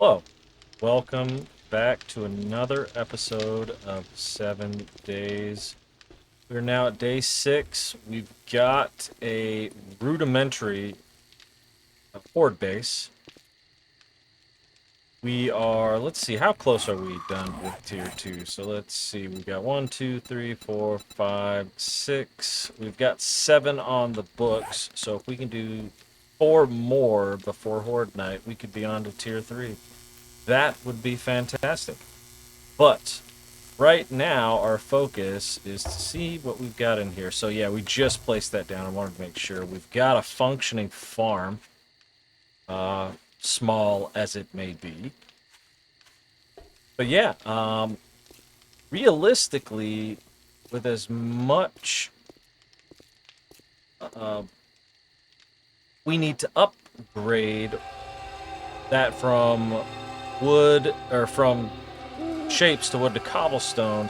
Hello, welcome back to another episode of 7 Days. We're now at day 6. We've got a rudimentary Horde Base. We are, let's see, how close are we done with tier 2? So let's see, we've got 1, 2, 3, 4, 5, 6. We've got 7 on the books, so if we can do 4 more before Horde Night, we could be on to tier 3. That would be fantastic. But right now, our focus is to see what we've got in here. So yeah, we just placed that down. I wanted to make sure. We've got a functioning farm, small as it may be. But yeah, realistically, with as much uh, we need to upgrade that from wood, or from shapes to wood to cobblestone,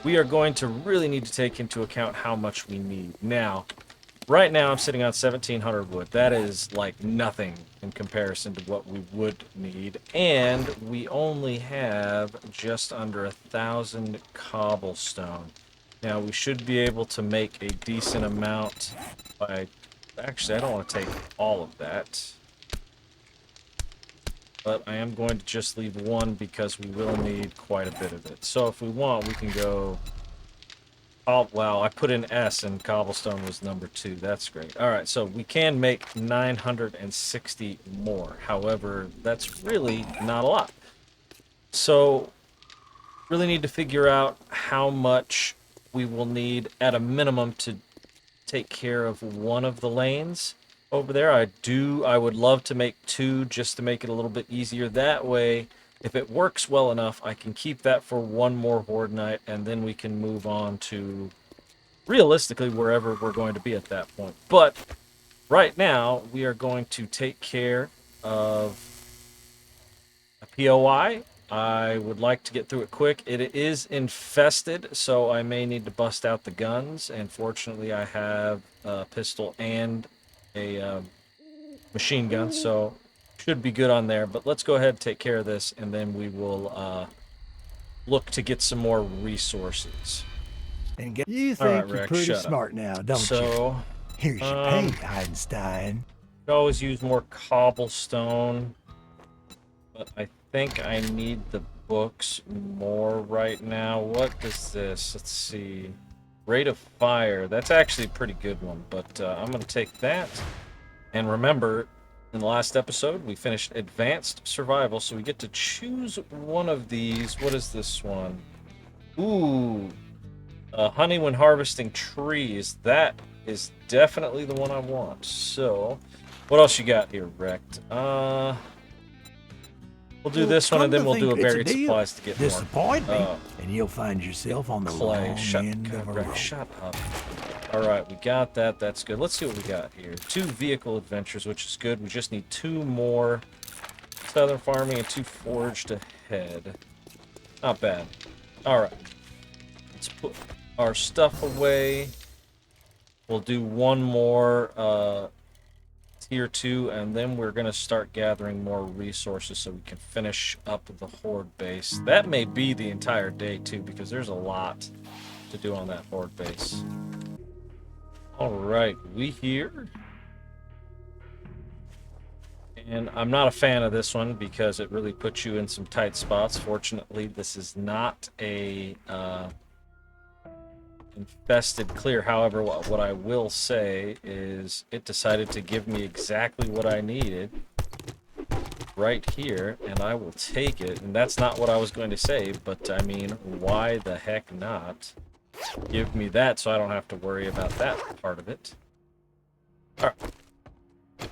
we are going to really need to take into account how much we need. Now, right now I'm sitting on 1,700 wood. That is like nothing in comparison to what we would need. And we only have just under 1,000 cobblestone. Now, we should be able to make a decent amount by... Actually, I don't want to take all of that. But I am going to just leave one because we will need quite a bit of it. So if we want, we can go... Oh, wow, I put in S and cobblestone was number 2. That's great. All right, so we can make 960 more. However, that's really not a lot. So really need to figure out how much we will need at a minimum to take care of one of the lanes over there. I would love to make 2 just to make it a little bit easier. That way, if it works well enough, I can keep that for one more Horde Night, and then we can move on to, realistically, wherever we're going to be at that point. But right now, we are going to take care of a POI. I would like to get through it quick. It is infested, so I may need to bust out the guns. And fortunately, I have a pistol and a machine gun, so should be good on there. But let's go ahead and take care of this, and then we will look to get some more resources. You All right, think you're Rex, pretty shut up. smart now, don't you? So, Here's your pay, Einstein. could always use more cobblestone, but I think I need the books more right now. What is this? Let's see. Rate of fire. That's actually a pretty good one, but I'm going to take that. And remember, in the last episode, we finished Advanced Survival, so we get to choose one of these. What is this one? Ooh, honey when harvesting trees. That is definitely the one I want. So, what else you got here, Wrecked? We'll do this one, and then we'll do a buried supplies to get more. Disappoint me, and you'll find yourself on the Clay. wrong end of a road. Shut up. All right, we got that. That's good. Let's see what we got here. 2 vehicle adventures, which is good. We just need 2 more southern farming and 2 foraged ahead. Not bad. All right. Let's put our stuff away. We'll do one more tier 2, and then we're going to start gathering more resources so we can finish up the Horde base. That may be the entire day, too, because there's a lot to do on that Horde base. All right, we here. And I'm not a fan of this one because it really puts you in some tight spots. Fortunately, this is not a infested clear. However, what I will say is it decided to give me exactly what I needed right here, and I will take it. And that's not what I was going to say, but I mean, why the heck not? Give me that so I don't have to worry about that part of it. All right.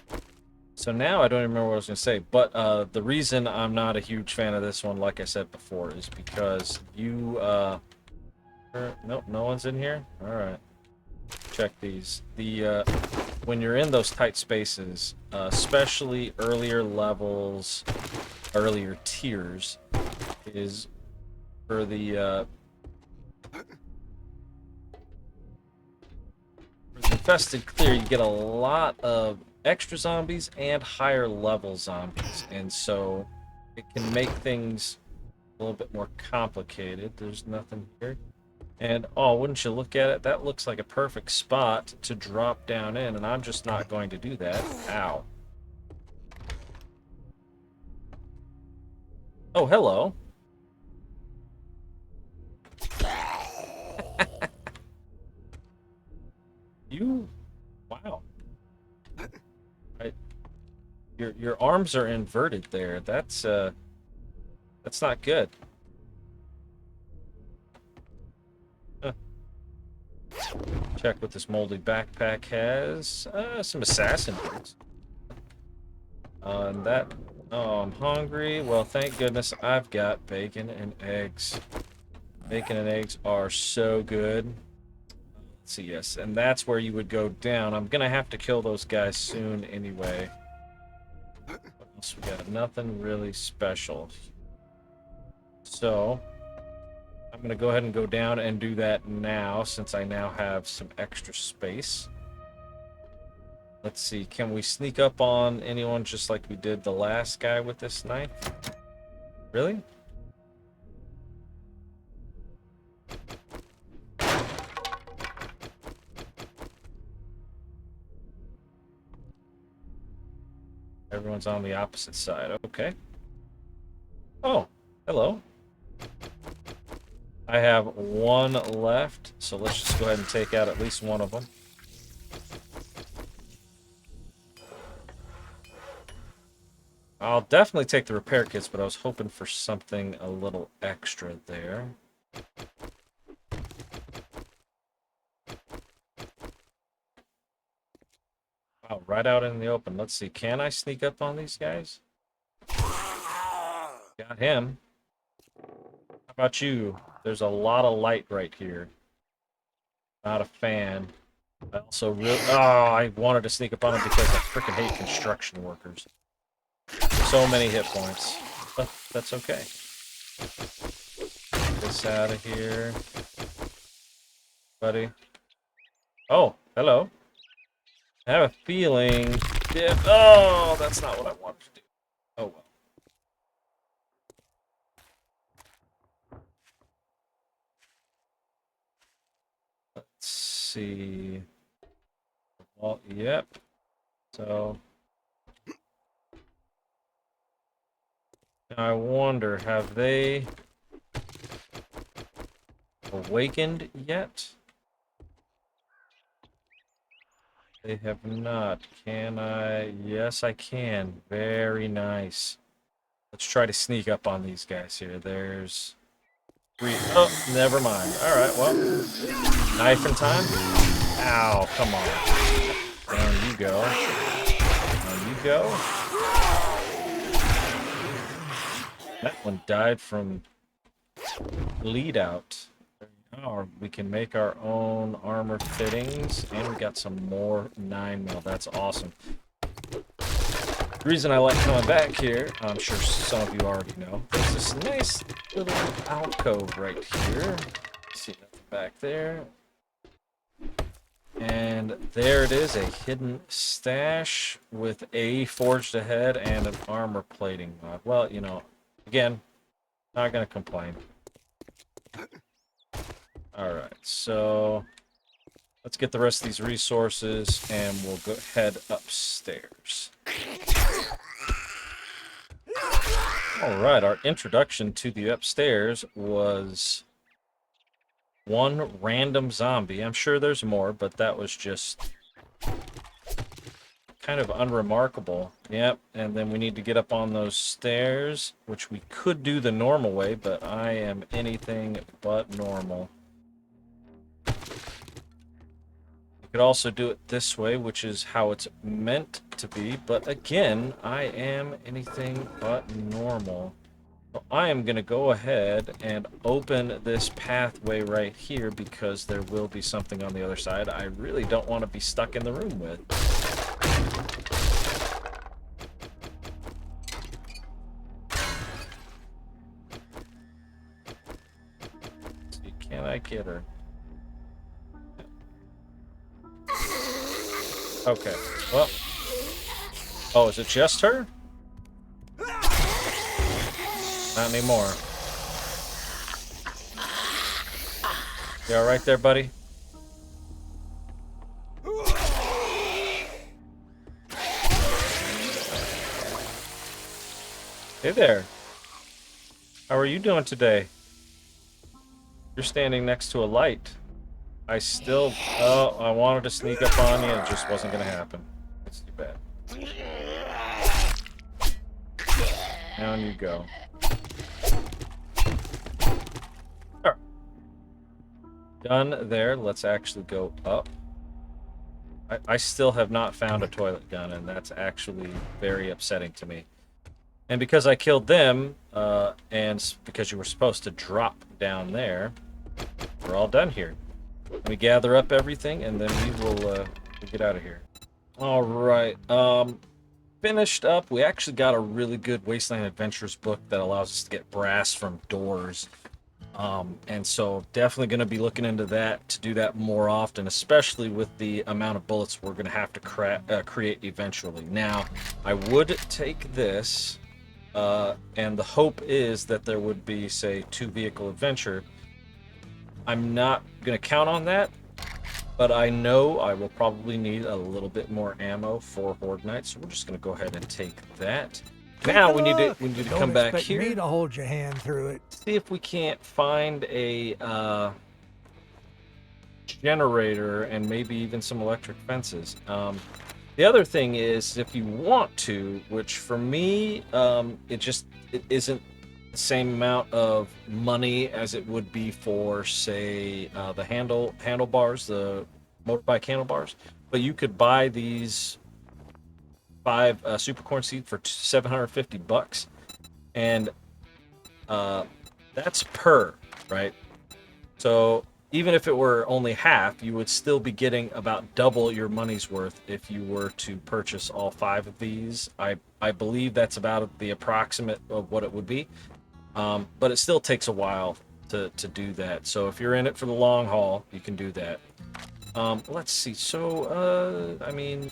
So now I don't even remember what I was going to say, but the reason I'm not a huge fan of this one, like I said before, is because you... Nope, no one's in here? Alright. Check these. When you're in those tight spaces, especially earlier levels, earlier tiers, is for the infested clear, you get a lot of extra zombies and higher level zombies. And so it can make things a little bit more complicated. There's nothing here. And, oh, wouldn't you look at it? That looks like a perfect spot to drop down in, and I'm just not going to do that. Ow. Oh, hello. You, wow. Your arms are inverted there. That's not good. Huh. Check what this moldy backpack has. Some assassin boots. And that. Oh, I'm hungry. Well, thank goodness I've got bacon and eggs. Bacon and eggs are so good. Let's see, yes, and that's where you would go down. I'm gonna have to kill those guys soon anyway. What else we got? Nothing really special. So, I'm gonna go ahead and go down and do that now, since I now have some extra space. Let's see, can we sneak up on anyone just like we did the last guy with this knife? Really? Everyone's on the opposite side. Okay. Oh, hello. I have one left, so let's just go ahead and take out at least one of them. I'll definitely take the repair kits, but I was hoping for something a little extra there. Wow, right out in the open. Let's see, can I sneak up on these guys? Got him. How about you? There's a lot of light right here. Not a fan. I also really... Oh, I wanted to sneak up on him because I freaking hate construction workers. So many hit points. But that's okay. Get this out of here. Buddy. Oh, hello. I have a feeling... Oh, that's not what I wanted to do. Oh, well. Let's see. Well, yep. So... I wonder, have they awakened yet? They have not. Can I? Yes, I can. Very nice. Let's try to sneak up on these guys here. There's 3. Oh, never mind. Alright, well. Knifing time? Ow, come on. Down you go. Down you go. That one died from bleed out. Oh, we can make our own armor fittings, and we got some more 9mm. That's awesome. The reason I like coming back here, I'm sure some of you already know, there's this nice little alcove right here. See nothing back there. And there it is, a hidden stash with a forged ahead and an armor plating mod. Well, you know, again, not gonna complain. Alright, so let's get the rest of these resources and we'll go head upstairs. Alright, our introduction to the upstairs was one random zombie. I'm sure there's more, but that was just kind of unremarkable. Yep, and then we need to get up on those stairs, which we could do the normal way, but I am anything but normal. You could also do it this way, which is how it's meant to be, but again, I am anything but normal. So I am going to go ahead and open this pathway right here because there will be something on the other side I really don't want to be stuck in the room with. Can I get her? Okay, well. Oh, is it just her? Not anymore. You all right there, buddy? Hey there. How are you doing today? You're standing next to a light. I still... Oh, I wanted to sneak up on you. It just wasn't going to happen. It's too bad. Down you go. All right. Done there. Let's actually go up. I still have not found a toilet gun, and that's actually very upsetting to me. And because I killed them, and because you were supposed to drop down there, we're all done here. Let me gather up everything, and then we will we'll get out of here. All right. Finished up. We actually got a really good Wasteland Adventures book that allows us to get brass from doors. And so definitely going to be looking into that to do that more often, especially with the amount of bullets we're going to have to create eventually. Now, I would take this, and the hope is that there would be, say, 2-vehicle adventure. I'm not going to count on that, but I know I will probably need a little bit more ammo for Horde Night, so we're just going to go ahead and take that. Now we need to come back here. Don't expect me to hold your hand through it. See if we can't find a generator and maybe even some electric fences. The other thing is, if you want to, which for me, it isn't the same amount of money as it would be for, say, the handlebars, the motorbike handlebars. But you could buy these 5 super corn seed for $750, and that's per, right? So even if it were only half, you would still be getting about double your money's worth if you were to purchase all 5 of these. I believe that's about the approximate of what it would be, but it still takes a while to do that. So if you're in it for the long haul, you can do that. Let's see. So I mean,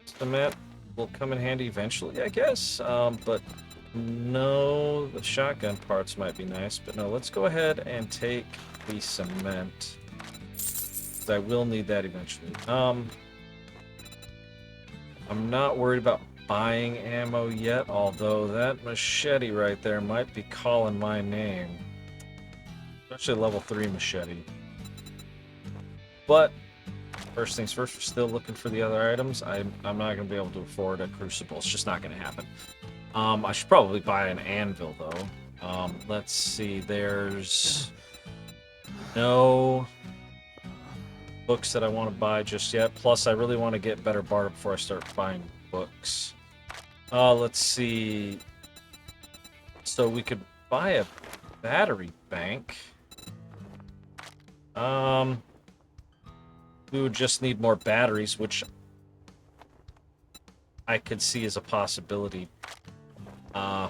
cement will come in handy eventually, I guess. But no, the shotgun parts might be nice. But no, let's go ahead and take the cement, because I will need that eventually. I'm not worried about buying ammo yet, although that machete right there might be calling my name. Especially level 3 machete. But first things first, we're still looking for the other items. I'm not going to be able to afford a crucible. It's just not going to happen. I should probably buy an anvil, though. Let's see. There's no books that I want to buy just yet. Plus, I really want to get better barter before I start buying books. Let's see. So we could buy a battery bank. We would just need more batteries, which I could see as a possibility. You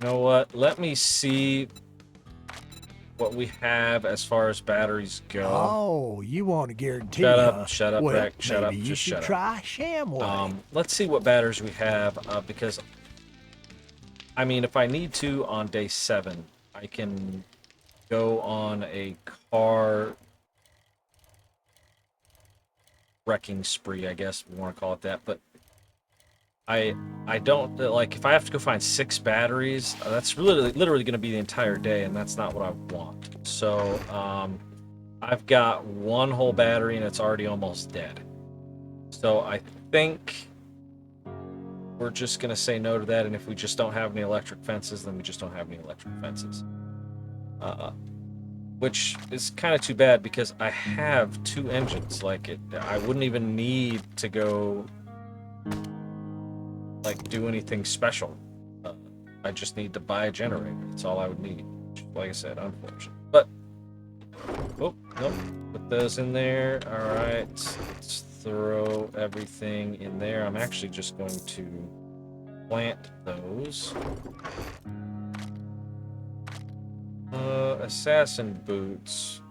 know what? Let me see what we have as far as batteries go. Oh, you want to guarantee? Shut up, well, Rick. Shut up. maybe you Just should shut up. try Shamwood. Let's see what batteries we have, because I mean, if I need to on day 7, I can go on a car wrecking spree, I guess we want to call it that. But I don't, like, if I have to go find 6 batteries, that's literally going to be the entire day, and that's not what I want. So I've got 1 whole battery and it's already almost dead. So I think we're just going to say no to that, and if we just don't have any electric fences, then we just don't have any electric fences. Which is kind of too bad, because I have 2 engines. Like, I wouldn't even need to go, like, do anything special. I just need to buy a generator. That's all I would need. Like I said, unfortunate. But, oh, nope. Put those in there. All right. Let's throw everything in there. I'm actually just going to plant those. Assassin boots.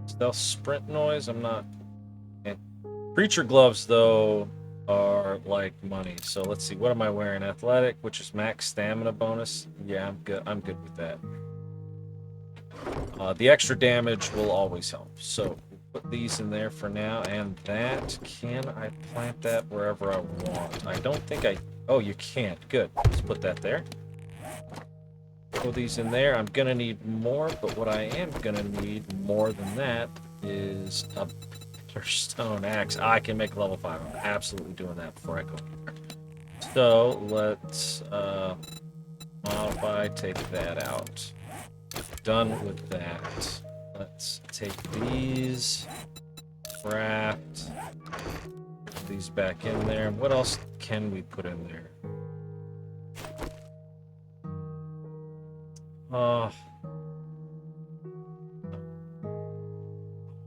Stealth sprint noise, I'm not... Creature gloves, though, are are like money. So let's see, what am I wearing? Athletic, which is max stamina bonus. Yeah, I'm good. I'm good with that. The extra damage will always help. So we'll put these in there for now, and that, can I plant that wherever I want? I don't think I, oh, you can't. Good. Let's put that there. Throw these in there. I'm gonna need more, but what I am gonna need more than that is a stone axe. I can make level 5. I'm absolutely doing that before I go here. So let's modify, take that out. Done with that. Let's take these, craft, put these back in there. What else can we put in there? A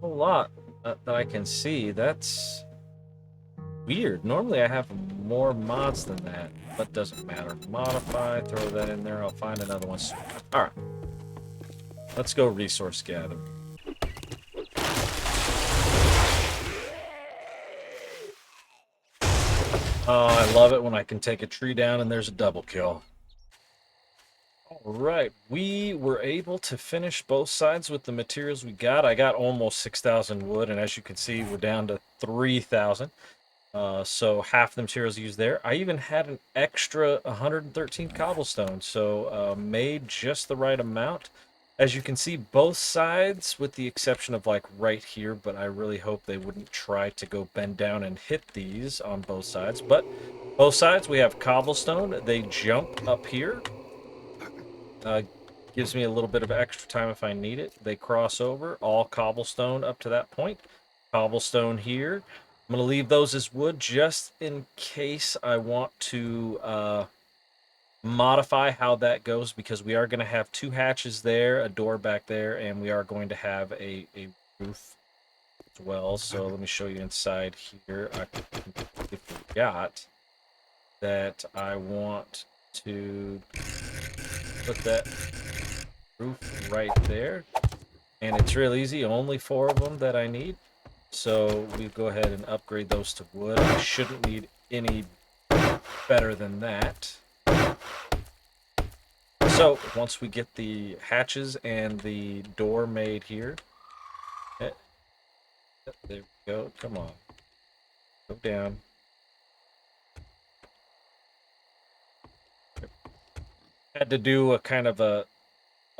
whole lot that I can see. That's weird. Normally I have more mods than that, but doesn't matter. Modify, throw that in there. I'll find another one soon. All right. Let's go resource gather. Oh, I love it when I can take a tree down and there's a double kill. All right, we were able to finish both sides with the materials we got. I got almost 6,000 wood, and as you can see, we're down to 3,000. So half the materials used there. I even had an extra 113 cobblestone, so made just the right amount. As you can see, both sides, with the exception of like right here, but I really hope they wouldn't try to go bend down and hit these on both sides. But both sides, we have cobblestone. They jump up here. Gives me a little bit of extra time if I need it. They cross over, all cobblestone up to that point. Cobblestone here. I'm going to leave those as wood just in case I want to modify how that goes, because we are going to have 2 hatches there, a door back there, and we are going to have a roof as well. So let me show you inside here. I forgot that I want to put that roof right there, and it's real easy, only 4 of them that I need, so we go ahead and upgrade those to wood. I shouldn't need any better than that. So once we get the hatches and the door made here, there we go, come on, go down. Had to do a kind of a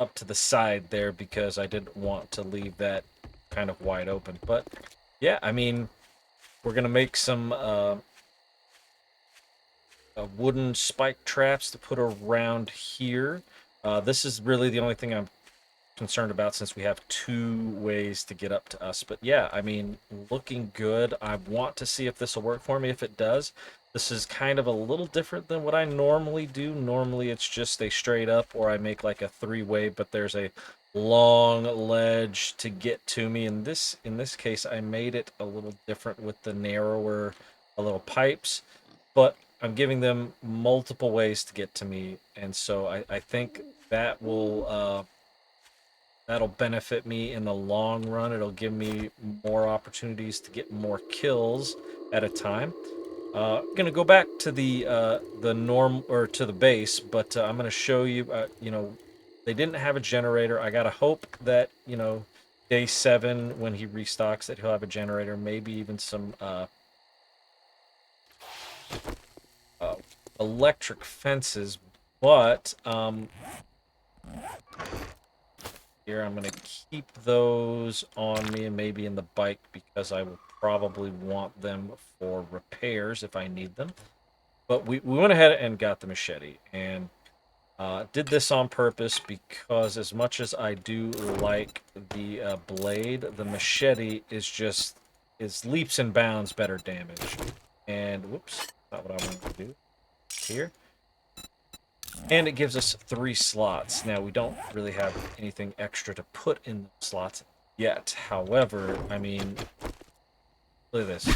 up to the side there because I didn't want to leave that kind of wide open. But yeah, I mean, we're gonna make some wooden spike traps to put around here. This is really the only thing I'm concerned about, since we have 2 ways to get up to us. But yeah, I mean, looking good. I want to see if this will work for me. If it does, this is kind of a little different than what I normally do. Normally it's just a straight up, or I make like a 3-way, but there's a long ledge to get to me. In this case, I made it a little different with the narrower little pipes, but I'm giving them multiple ways to get to me, and so I think that will that'll benefit me in the long run. It'll give me more opportunities to get more kills at a time. I'm gonna go back to the norm, or to the base, but I'm gonna show you. You know, they didn't have a generator. I gotta hope that, you know, day 7 when he restocks that he'll have a generator. Maybe even some electric fences. But here, I'm going to keep those on me and maybe in the bike, because I will probably want them for repairs if I need them. But we went ahead and got the machete, and did this on purpose because as much as I do like the blade, the machete is leaps and bounds better damage. And whoops, not what I wanted to do here. And it gives us 3 slots. Now, we don't really have anything extra to put in the slots yet. However, I mean, look at this.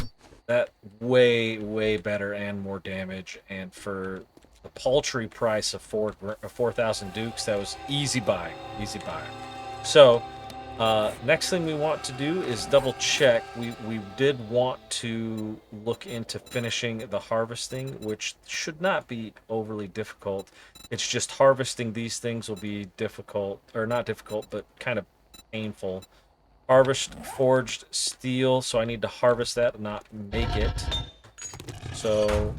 That way, way better and more damage. And for the paltry price of 4,000 dukes, that was easy buy. Easy buy. So, Next thing we want to do is double check. We did want to look into finishing the harvesting, which should not be overly difficult. It's just harvesting these things will be difficult, or not difficult, but kind of painful. Harvest forged steel, so I need to harvest that, not make it. So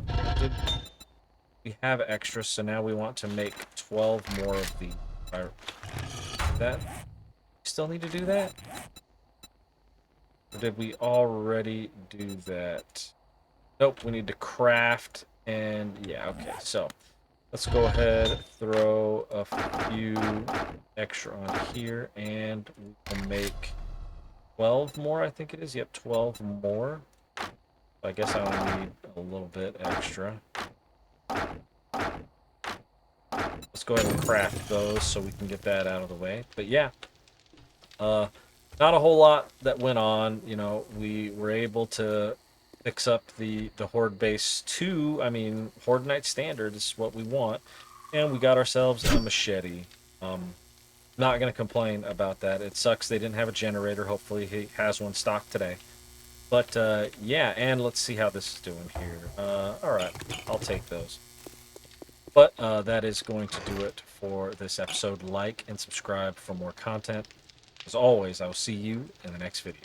we have extra, so now we want to make 12 more of these. That still need to do that? Or did we already do that? Nope, we need to craft, and yeah, okay, so let's go ahead, throw a few extra on here, and we can make 12 more, I think it is. Yep, 12 more. I guess I only need a little bit extra. Let's go ahead and craft those so we can get that out of the way. But yeah, not a whole lot that went on. You know, we were able to fix up the Horde Base 2. I mean, Horde Knight Standard is what we want. And we got ourselves a machete. Not going to complain about that. It sucks they didn't have a generator. Hopefully he has one stocked today. But yeah, and let's see how this is doing here. Alright, I'll take those. But that is going to do it for this episode. Like and subscribe for more content. As always, I will see you in the next video.